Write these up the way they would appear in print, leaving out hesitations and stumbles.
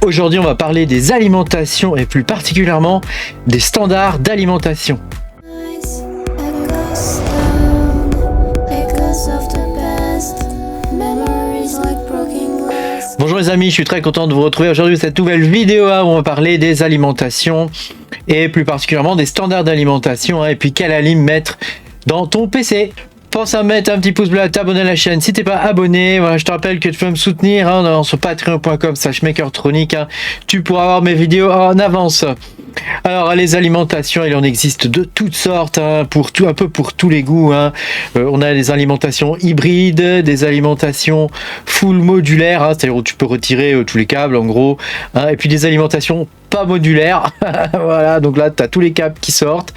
Aujourd'hui, on va parler des alimentations et plus particulièrement des standards d'alimentation. Bonjour les amis, je suis très content de vous retrouver aujourd'hui dans cette nouvelle vidéo où on va parler des alimentations et plus particulièrement des standards d'alimentation et puis quelle alim mettre dans ton PC. Pense à mettre un petit pouce bleu, à t'abonner à la chaîne si t'es pas abonné. Voilà, je te rappelle que tu peux me soutenir sur patreon.com/makertronic. Tu pourras avoir mes vidéos en avance. Alors les alimentations, il en existe de toutes sortes, pour tout, un peu pour tous les goûts. On a des alimentations hybrides, des alimentations full modulaires, c'est-à-dire où tu peux retirer tous les câbles en gros, et puis des alimentations pas modulaires. Voilà, donc là tu as tous les câbles qui sortent.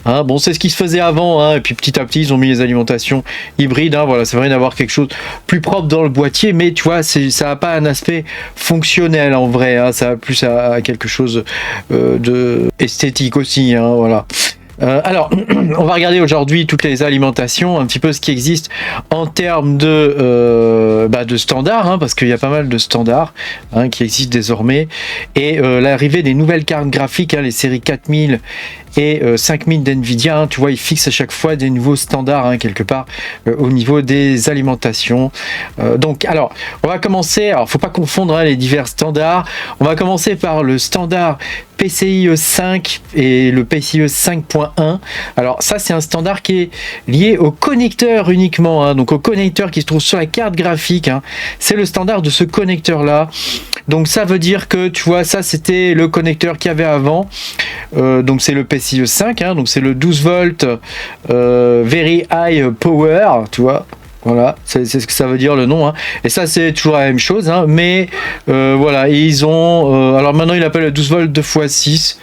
Bon, c'est ce qui se faisait avant, et puis petit à petit ils ont mis les alimentations hybrides. Voilà, ça va rien d'avoir quelque chose plus propre dans le boîtier, mais tu vois, ça n'a pas un aspect fonctionnel en vrai. Ça a plus à quelque chose de esthétique aussi, voilà. Alors, on va regarder aujourd'hui toutes les alimentations, un petit peu ce qui existe en termes de standards, parce qu'il y a pas mal de standards qui existent désormais, et l'arrivée des nouvelles cartes graphiques, les séries 4000 et 5000 d'NVIDIA, tu vois, ils fixent à chaque fois des nouveaux standards quelque part au niveau des alimentations. Donc, alors, on va commencer, alors faut pas confondre les divers standards, on va commencer par le standard PCIe 5 et le PCIe 5.1. Alors ça c'est un standard qui est lié au connecteur uniquement, donc au connecteur qui se trouve sur la carte graphique, c'est le standard de ce connecteur là. Donc ça veut dire que tu vois, ça c'était le connecteur qu'il y avait avant, donc c'est le PCIe 5, donc c'est le 12 volts very high power, tu vois. Voilà, c'est ce que ça veut dire le nom, et ça c'est toujours la même chose, mais voilà, ils ont alors maintenant ils appellent le 12 volts 2x6.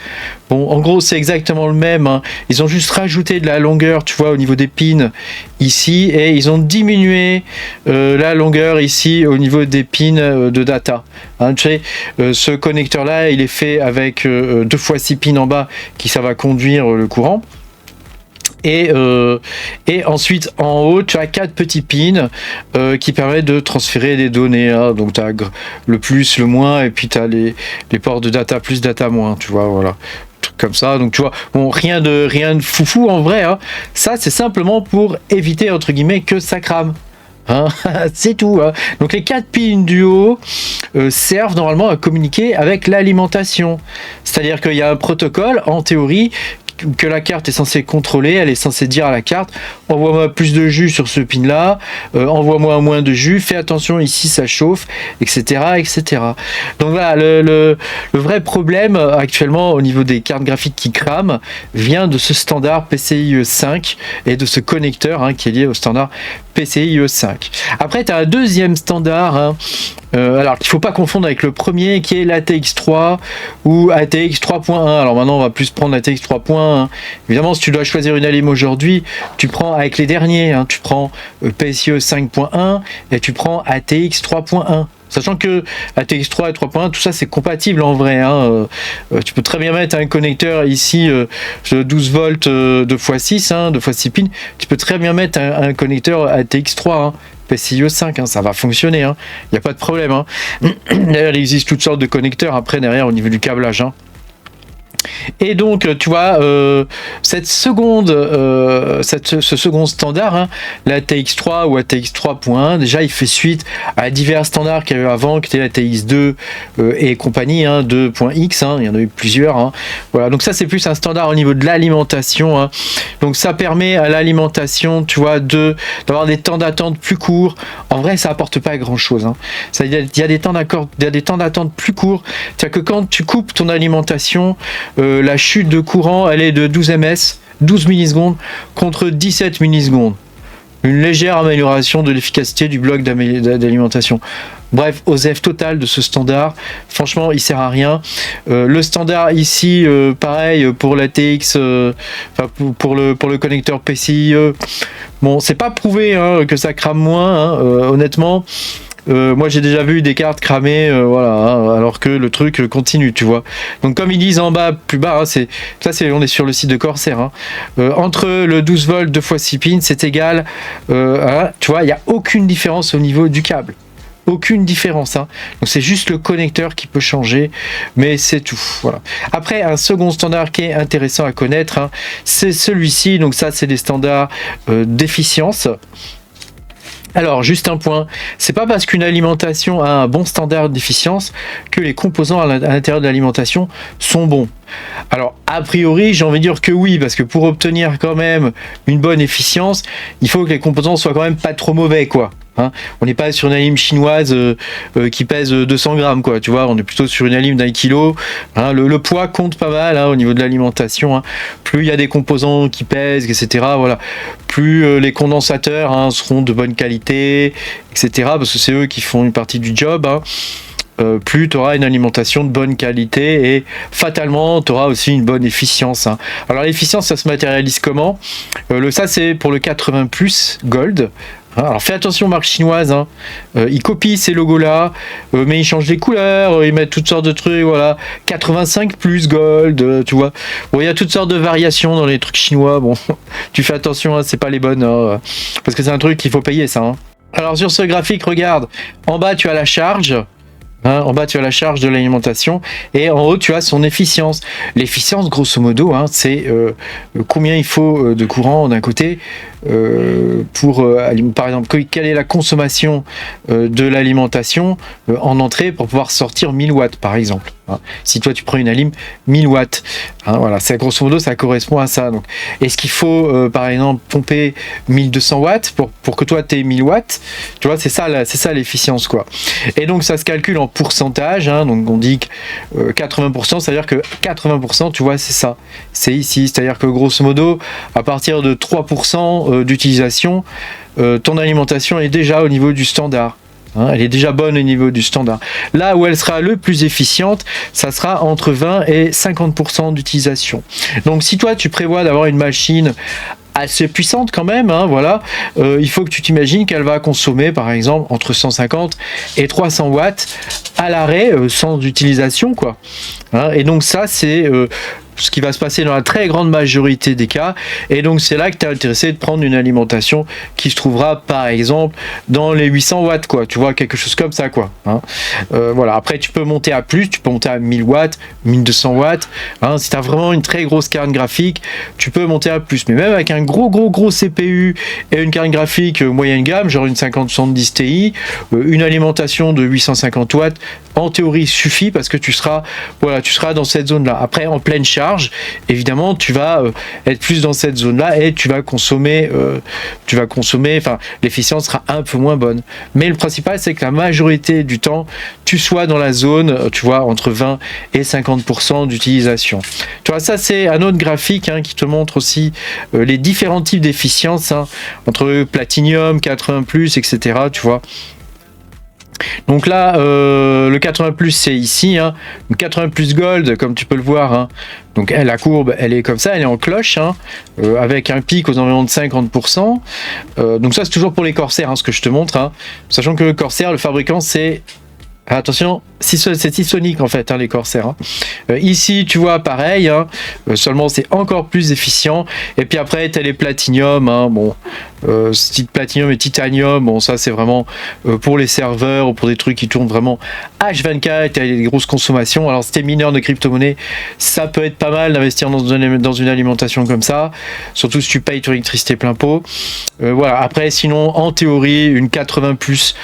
Bon, en gros c'est exactement le même, ils ont juste rajouté de la longueur, tu vois, au niveau des pins ici, et ils ont diminué la longueur ici au niveau des pins de data. Tu sais, ce connecteur là il est fait avec 2x6 pins en bas qui ça va conduire le courant. Et ensuite en haut tu as 4 petits pins qui permettent de transférer des données, donc tu as le plus, le moins, et puis tu as les ports de data plus, data moins, tu vois, voilà, truc comme ça. Donc tu vois, bon, rien de foufou en vrai, ça c'est simplement pour éviter entre guillemets que ça crame. C'est tout. Donc les 4 pins du haut servent normalement à communiquer avec l'alimentation, c'est-à-dire qu'il y a un protocole en théorie que la carte est censée contrôler, elle est censée dire à la carte envoie-moi plus de jus sur ce pin là, envoie-moi moins de jus, fais attention ici ça chauffe, etc. etc. Donc voilà, le vrai problème actuellement au niveau des cartes graphiques qui crament vient de ce standard PCIe 5 et de ce connecteur qui est lié au standard PCIe 5. Après tu as un deuxième standard, alors qu'il ne faut pas confondre avec le premier qui est l'ATX 3 ou ATX 3.1. Alors maintenant on va plus prendre l'ATX 3.1. Évidemment, si tu dois choisir une alim aujourd'hui, tu prends avec les derniers, tu prends PCIe 5.1 et tu prends ATX 3.1. Sachant que ATX 3 et 3.1, tout ça c'est compatible en vrai. Tu peux très bien mettre un connecteur ici 12 volts 2x6, 2x6 pins. Tu peux très bien mettre un connecteur ATX 3. PCIe 5, ça va fonctionner, il n'y a pas de problème. D'ailleurs, il existe toutes sortes de connecteurs après derrière au niveau du câblage. Et donc tu vois, ce second standard, l'ATX3 ou ATX3.1, déjà il fait suite à divers standards qu'il y avait avant, qui étaient l'ATX2 et compagnie, 2.x, il y en a eu plusieurs. Voilà, donc ça c'est plus un standard au niveau de l'alimentation. Donc ça permet à l'alimentation, tu vois, d'avoir des temps d'attente plus courts. En vrai, ça apporte pas grand chose. Il y a des temps d'attente plus courts. C'est-à-dire que quand tu coupes ton alimentation, la chute de courant elle est de 12 ms, 12 millisecondes contre 17 millisecondes. Une légère amélioration de l'efficacité du bloc d'alimentation. Bref, OSEF total de ce standard, franchement il sert à rien. Le standard ici, pareil pour l'ATX, pour le connecteur PCIe, bon c'est pas prouvé que ça crame moins, honnêtement. Moi j'ai déjà vu des cartes cramées, alors que le truc continue, tu vois. Donc comme ils disent en bas, plus bas, on est sur le site de Corsair. Entre le 12 volts 2x6 pins, c'est égal, tu vois, il n'y a aucune différence au niveau du câble. aucune différence, hein. Donc c'est juste le connecteur qui peut changer, mais c'est tout. Voilà. Après, un second standard qui est intéressant à connaître, hein, c'est celui-ci. Donc ça, c'est des standards d'efficience. Alors, juste un point, c'est pas parce qu'une alimentation a un bon standard d'efficience que les composants à l'intérieur de l'alimentation sont bons. Alors, a priori, j'ai envie de dire que oui, parce que pour obtenir quand même une bonne efficience, il faut que les composants soient quand même pas trop mauvais, quoi. Hein, on n'est pas sur une alim chinoise qui pèse 200 grammes, quoi. Tu vois, on est plutôt sur une alim d'1 kilo. Hein, le poids compte pas mal, hein, au niveau de l'alimentation. Hein. Plus il y a des composants qui pèsent, etc. Voilà. Plus les condensateurs, hein, seront de bonne qualité, etc. Parce que c'est eux qui font une partie du job. Hein. Plus tu auras une alimentation de bonne qualité et fatalement tu auras aussi une bonne efficience. Hein. Alors l'efficience, ça se matérialise comment? Ça c'est pour le 80 plus Gold. Alors fais attention, marque chinoise, hein. Ils copient ces logos là, mais ils changent les couleurs, ils mettent toutes sortes de trucs, voilà. 85 plus Gold, tu vois. Bon, il y a toutes sortes de variations dans les trucs chinois. Bon, tu fais attention, hein, c'est pas les bonnes, hein, parce que c'est un truc qu'il faut payer, ça. Hein. Alors sur ce graphique, regarde, en bas tu as la charge. Hein, en bas, tu as la charge de l'alimentation et en haut, tu as son efficience. L'efficience, grosso modo, hein, c'est combien il faut de courant d'un côté pour, par exemple, quelle est la consommation de l'alimentation en entrée pour pouvoir sortir 1000 watts, par exemple. Hein. Si toi, tu prends une alim 1000 watts, hein, voilà, c'est grosso modo, ça correspond à ça. Donc, est-ce qu'il faut, par exemple, pomper 1200 watts pour que toi, tu aies 1000 watts? Tu vois, c'est ça l'efficience, quoi. Et donc, ça se calcule en pourcentage, hein, donc on dit que 80%, c'est-à-dire que 80%, tu vois, c'est ça. C'est ici, c'est-à-dire que grosso modo, à partir de 3% d'utilisation, ton alimentation est déjà au niveau du standard. Hein, elle est déjà bonne au niveau du standard. Là où elle sera le plus efficiente, ça sera entre 20 et 50% d'utilisation. Donc si toi tu prévois d'avoir une machine assez puissante quand même, hein, voilà, il faut que tu t'imagines qu'elle va consommer par exemple entre 150 et 300 watts à l'arrêt sans utilisation, quoi. Hein, et donc ça c'est ce qui va se passer dans la très grande majorité des cas, et donc c'est là que tu es intéressé de prendre une alimentation qui se trouvera par exemple dans les 800 watts, quoi, tu vois, quelque chose comme ça, quoi. Hein. Voilà, après tu peux monter à plus, tu peux monter à 1000 watts, 1200 watts, hein. Si tu as vraiment une très grosse carte graphique, tu peux monter à plus, mais même avec un gros CPU et une carte graphique moyenne gamme, genre une 5070 Ti, une alimentation de 850 watts, en théorie suffit, parce que tu seras dans cette zone là. Après, en pleine charge, évidemment tu vas être plus dans cette zone là et tu vas consommer, enfin l'efficience sera un peu moins bonne, mais le principal c'est que la majorité du temps tu sois dans la zone, tu vois, entre 20 et 50% d'utilisation. Tu vois, ça c'est un autre graphique, hein, qui te montre aussi les différents types d'efficience, hein, entre platinium, 80 plus, etc. Tu vois. Donc là, le 80 plus c'est ici, hein. 80 plus Gold, comme tu peux le voir, hein. Donc la courbe, elle est comme ça, elle est en cloche, hein, avec un pic aux environs de 50%. Donc ça c'est toujours pour les Corsair, hein, ce que je te montre, hein. Sachant que le Corsair, le fabricant, c'est... Attention, c'est Seasonic en fait, hein, les Corsair. Hein. Ici, tu vois, pareil, hein, seulement c'est encore plus efficient. Et puis après, tu as les Platinium, hein, bon, Platinium et Titanium, bon, ça c'est vraiment pour les serveurs ou pour des trucs qui tournent vraiment H24, tu as des grosses consommations. Alors, si tu es mineur de crypto-monnaie, ça peut être pas mal d'investir dans une alimentation comme ça, surtout si tu payes ton électricité plein pot. Voilà, après, sinon, en théorie, une 80 plus,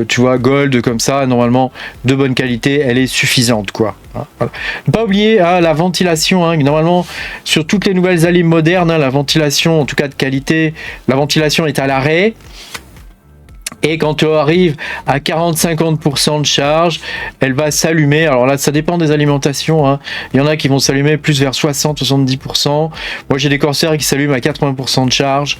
tu vois, Gold comme ça, normalement, de bonne qualité, elle est suffisante, quoi. Hein, voilà. Ne pas oublier, hein, la ventilation, hein, normalement sur toutes les nouvelles alimes modernes, hein, la ventilation, en tout cas de qualité, la ventilation est à l'arrêt. Et quand tu arrives à 40-50% de charge, elle va s'allumer. Alors là, ça dépend des alimentations, hein. Il y en a qui vont s'allumer plus vers 60-70%. Moi, j'ai des Corsair qui s'allument à 80% de charge.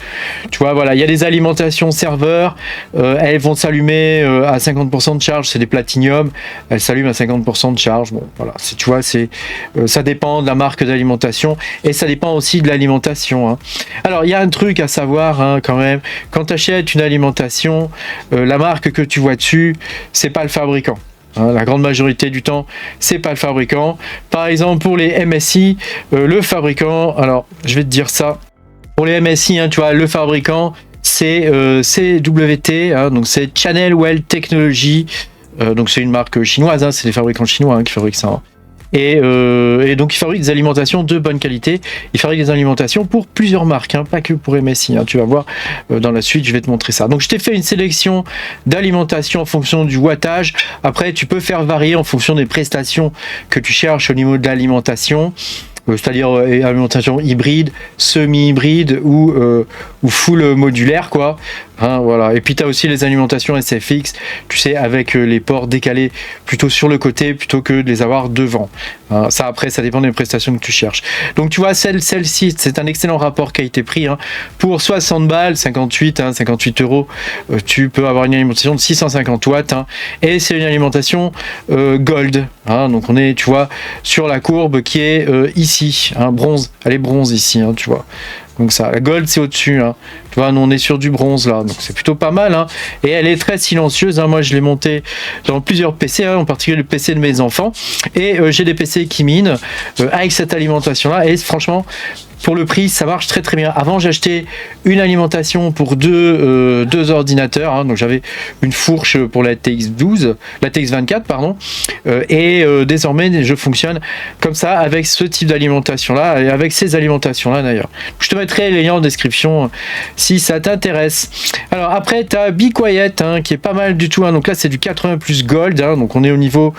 Tu vois, voilà. Il y a des alimentations serveurs. Elles vont s'allumer à 50% de charge. C'est des Platinium. Elles s'allument à 50% de charge. Bon, voilà. Tu vois, ça dépend de la marque d'alimentation. Et ça dépend aussi de l'alimentation, hein. Alors, il y a un truc à savoir, hein, quand même. Quand tu achètes une alimentation, la marque que tu vois dessus, c'est pas le fabricant. Hein, la grande majorité du temps, c'est pas le fabricant. Par exemple, pour les MSI, le fabricant, alors je vais te dire ça. Pour les MSI, hein, tu vois, le fabricant, c'est CWT, hein, donc c'est Channel Well Technology. Donc c'est une marque chinoise, hein, c'est des fabricants chinois hein, qui fabriquent ça. Hein. Et donc, il fabrique des alimentations de bonne qualité. Il fabrique des alimentations pour plusieurs marques, hein, pas que pour MSI. Hein, tu vas voir dans la suite, je vais te montrer ça. Donc, je t'ai fait une sélection d'alimentation en fonction du wattage. Après, tu peux faire varier en fonction des prestations que tu cherches au niveau de l'alimentation. C'est-à-dire alimentation hybride, semi-hybride ou full modulaire, quoi. Hein, voilà. Et puis tu as aussi les alimentations SFX, tu sais, avec les ports décalés plutôt sur le côté plutôt que de les avoir devant. Hein, ça après, ça dépend des prestations que tu cherches. Donc tu vois, celle-ci, c'est un excellent rapport qualité-prix. Hein. Pour 60 balles, 58, hein, 58 euros, tu peux avoir une alimentation de 650 watts. Hein, et c'est une alimentation gold. Hein, donc on est, tu vois, sur la courbe qui est ici, hein, bronze. Elle est bronze ici, hein, tu vois. Donc ça, la gold c'est au-dessus, hein. Tu vois, nous on est sur du bronze là, donc c'est plutôt pas mal, hein. Et elle est très silencieuse, hein. Moi je l'ai montée dans plusieurs PC, hein, en particulier le PC de mes enfants. Et j'ai des PC qui minent avec cette alimentation là, et franchement, pour le prix, ça marche très très bien. Avant, j'achetais une alimentation pour deux ordinateurs. Hein, donc j'avais une fourche pour la TX12, la TX24, pardon. Et désormais, je fonctionne comme ça avec ce type d'alimentation là, et avec ces alimentations là d'ailleurs. Je te mettrai les liens en description si ça t'intéresse. Alors après, tu as Be Quiet, hein, qui est pas mal du tout. Hein, donc là, c'est du 80 plus Gold. Hein, donc on est au niveau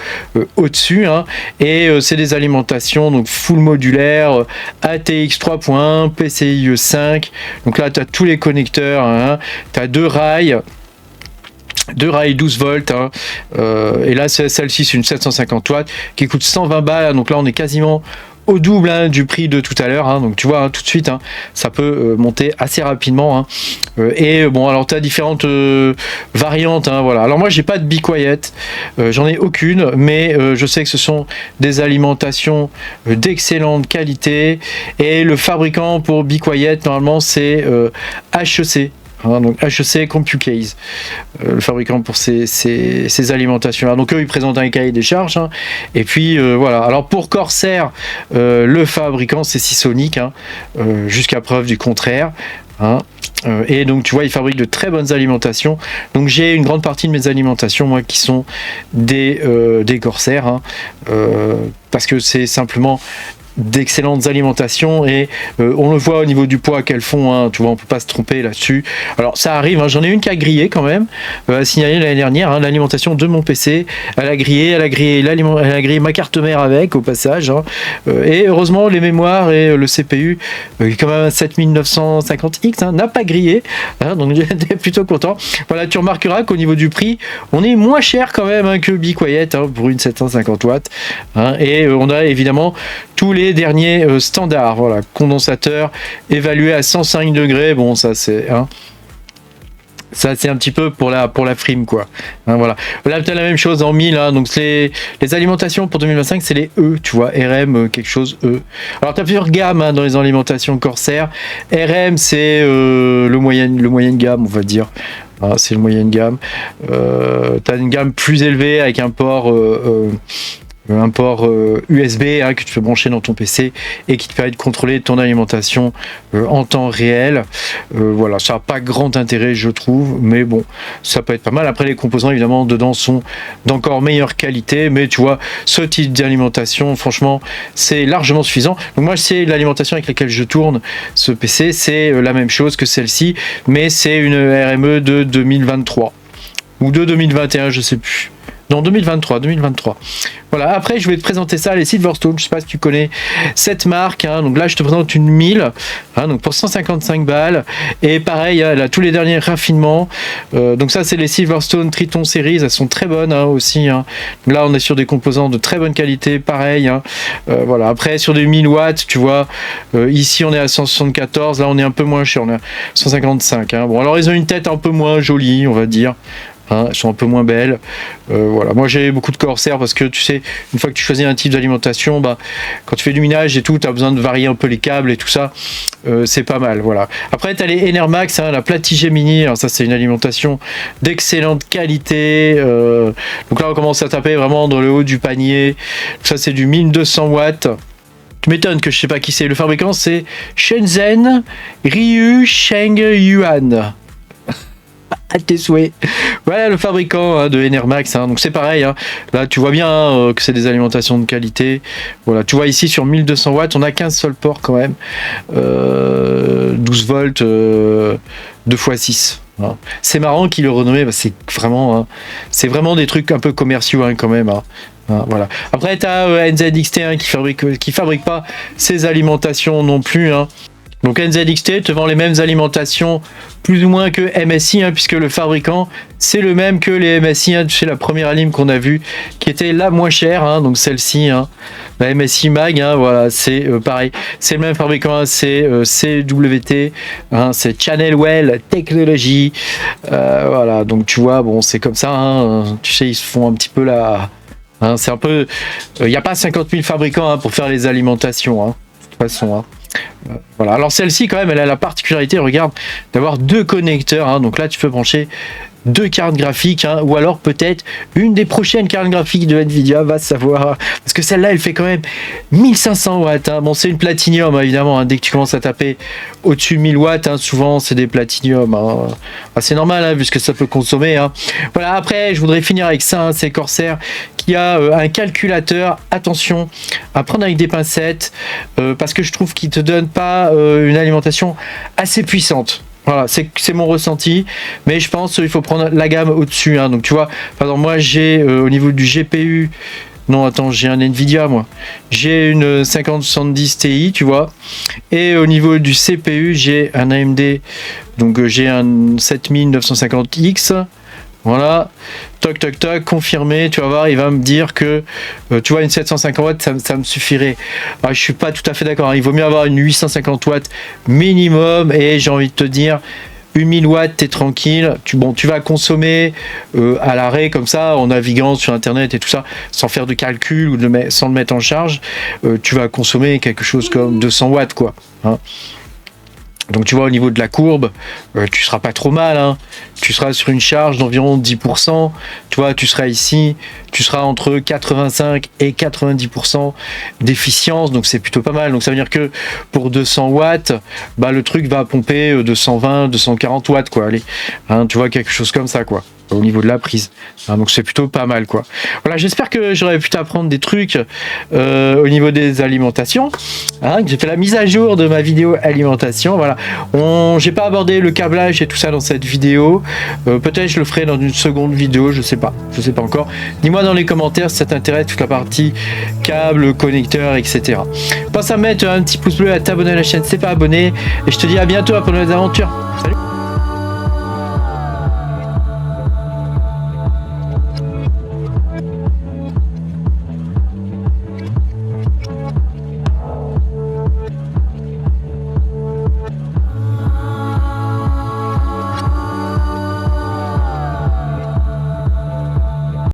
au-dessus. Hein, et c'est des alimentations donc full modulaire, ATX 3.1, PCIe 5. Donc là, tu as tous les connecteurs. Hein, tu as deux rails 12 volts. Hein, et là, celle-ci, c'est une 750 watts qui coûte 120 balles. Donc là, on est quasiment au double hein, du prix de tout à l'heure, hein, donc tu vois hein, tout de suite hein, ça peut monter assez rapidement hein. Et bon alors tu as différentes variantes hein, voilà. Alors moi j'ai pas de Be Quiet, j'en ai aucune, mais je sais que ce sont des alimentations d'excellente qualité et le fabricant pour Be Quiet normalement c'est HEC. Hein, donc HEC CompuCase, le fabricant pour ces alimentations là. Donc eux ils présentent un cahier des charges hein, et puis voilà. Alors pour Corsair, le fabricant c'est Seasonic hein, jusqu'à preuve du contraire hein. Et donc tu vois ils fabriquent de très bonnes alimentations. Donc j'ai une grande partie de mes alimentations moi qui sont des Corsair hein, parce que c'est simplement d'excellentes alimentations et on le voit au niveau du poids qu'elles font hein, tu vois on peut pas se tromper là-dessus. Alors ça arrive hein, j'en ai une qui a grillé quand même à signaler l'année dernière hein, l'alimentation de mon PC elle a grillé ma carte mère avec au passage hein, et heureusement les mémoires et le CPU qui est quand même 7950X hein, n'a pas grillé hein, donc j'étais plutôt content. Voilà, tu remarqueras qu'au niveau du prix on est moins cher quand même hein, que Be Quiet hein, pour une 750 watts hein, et on a évidemment tous les derniers standards, voilà, condensateur évalué à 105 degrés, bon ça c'est hein, ça c'est un petit peu pour la frime quoi hein, voilà. Là tu as la même chose en 1000 hein, donc les alimentations pour 2025 c'est les E tu vois, RM quelque chose E. Alors tu as plusieurs gammes hein, dans les alimentations Corsair. RM c'est le moyenne gamme on va dire. Ah, c'est le moyenne gamme. Tu as une gamme plus élevée avec un port USB hein, que tu peux brancher dans ton PC et qui te permet de contrôler ton alimentation en temps réel. Voilà, ça n'a pas grand intérêt je trouve, mais bon, ça peut être pas mal. Après les composants évidemment dedans sont d'encore meilleure qualité, mais tu vois, ce type d'alimentation, franchement, c'est largement suffisant. Donc moi, c'est l'alimentation avec laquelle je tourne ce PC, c'est la même chose que celle-ci, mais c'est une RME de 2023 ou de 2021, je sais plus. Non, 2023. Voilà, après je vais te présenter ça, les Silverstone, je sais pas si tu connais cette marque, hein. Donc là je te présente une 1000, hein, donc pour 155 balles, et pareil, elle a tous les derniers raffinements, donc ça c'est les Silverstone Triton Series, elles sont très bonnes hein, aussi, hein. Là on est sur des composants de très bonne qualité, pareil, hein. Voilà, après sur des 1000 watts, tu vois, ici on est à 174, là on est un peu moins cher, on est à 155, hein. Bon alors ils ont une tête un peu moins jolie, on va dire. Hein, elles sont un peu moins belles. Voilà. Moi j'ai beaucoup de Corsair parce que tu sais, une fois que tu choisis un type d'alimentation, bah, quand tu fais du minage et tout, tu as besoin de varier un peu les câbles et tout ça. C'est pas mal. Voilà. Après tu as les Enermax, hein, la Platige Mini. Alors ça c'est une alimentation d'excellente qualité. Donc là on commence à taper vraiment dans le haut du panier. Ça c'est du 1200 watts. Tu m'étonnes que je sais pas qui c'est. Le fabricant c'est Shenzhen Ryu Sheng Yuan. à tes souhaits. Voilà le fabricant hein, de Enermax. Hein. Donc c'est pareil. Hein. Là, tu vois bien hein, que c'est des alimentations de qualité. Voilà, tu vois ici sur 1200 watts, on a 15 seul port quand même. 12 volts, 2x6. Hein. C'est marrant qu'il le renommé. Bah, c'est vraiment des trucs un peu commerciaux hein, quand même. Hein. Voilà. Après, tu as NZXT hein, qui fabrique pas ces alimentations non plus. Hein. Donc NZXT te vend les mêmes alimentations plus ou moins que MSI, hein, puisque le fabricant c'est le même que les MSI. Hein, c'est la première alim qu'on a vue qui était la moins chère, hein, donc celle-ci, hein, la MSI Mag. Hein, voilà, c'est pareil, c'est le même fabricant, hein, c'est CWT, hein, c'est Channelwell Technology. Voilà, donc tu vois, bon, c'est comme ça. Hein, tu sais, ils se font un petit peu la. Hein, c'est un peu. Il n'y a pas 50 000 fabricants hein, pour faire les alimentations, hein, de toute façon. Hein. Voilà, alors celle-ci quand même elle a la particularité, regarde, d'avoir deux connecteurs, hein. Donc là tu peux brancher deux cartes graphiques hein, ou alors peut-être une des prochaines cartes graphiques de Nvidia, va savoir, parce que celle-là elle fait quand même 1500 watts hein. Bon c'est une platinium hein, évidemment hein. Dès que tu commences à taper au-dessus de 1000 watts hein, souvent c'est des platinium hein. C'est normal hein, vu ce que ça peut consommer hein. Voilà, après je voudrais finir avec ça hein, c'est Corsair qui a un calculateur, attention à prendre avec des pincettes parce que je trouve qu'il te donne pas une alimentation assez puissante. Voilà, c'est mon ressenti, mais je pense qu'il faut prendre la gamme au-dessus. Hein. Donc tu vois, par exemple, moi j'ai au niveau du GPU, non attends, j'ai un Nvidia moi, j'ai une 5070 Ti, tu vois, et au niveau du CPU, j'ai un AMD, donc j'ai un 7950X. Voilà, toc toc toc, confirmé, tu vas voir, il va me dire que, tu vois, une 750 watts, ça me suffirait. Alors, je suis pas tout à fait d'accord, hein. Il vaut mieux avoir une 850 watts minimum, et j'ai envie de te dire, une 1000 watts, t'es tranquille, tu vas consommer à l'arrêt, comme ça, en naviguant sur Internet et tout ça, sans faire de calcul, ou sans le mettre en charge, tu vas consommer quelque chose comme 200 watts, quoi. Hein. Donc tu vois au niveau de la courbe, tu seras pas trop mal, hein. Tu seras sur une charge d'environ 10%, tu vois, tu seras ici, tu seras entre 85 et 90% d'efficience, donc c'est plutôt pas mal. Donc ça veut dire que pour 200 watts, bah, le truc va pomper 220, 240 watts, quoi, allez, hein, tu vois, quelque chose comme ça, quoi, au niveau de la prise, hein, donc c'est plutôt pas mal, quoi. Voilà, j'espère que j'aurais pu t'apprendre des trucs au niveau des alimentations, hein, j'ai fait la mise à jour de ma vidéo alimentation. Voilà, j'ai pas abordé le câblage et tout ça dans cette vidéo, peut-être je le ferai dans une seconde vidéo, je sais pas encore. Dis-moi dans les commentaires si ça t'intéresse, toute la partie câble, connecteur, etc. Pense à mettre un petit pouce bleu, à t'abonner à la chaîne si t'es pas abonné, et je te dis à bientôt pour de nouvelles aventures. Salut.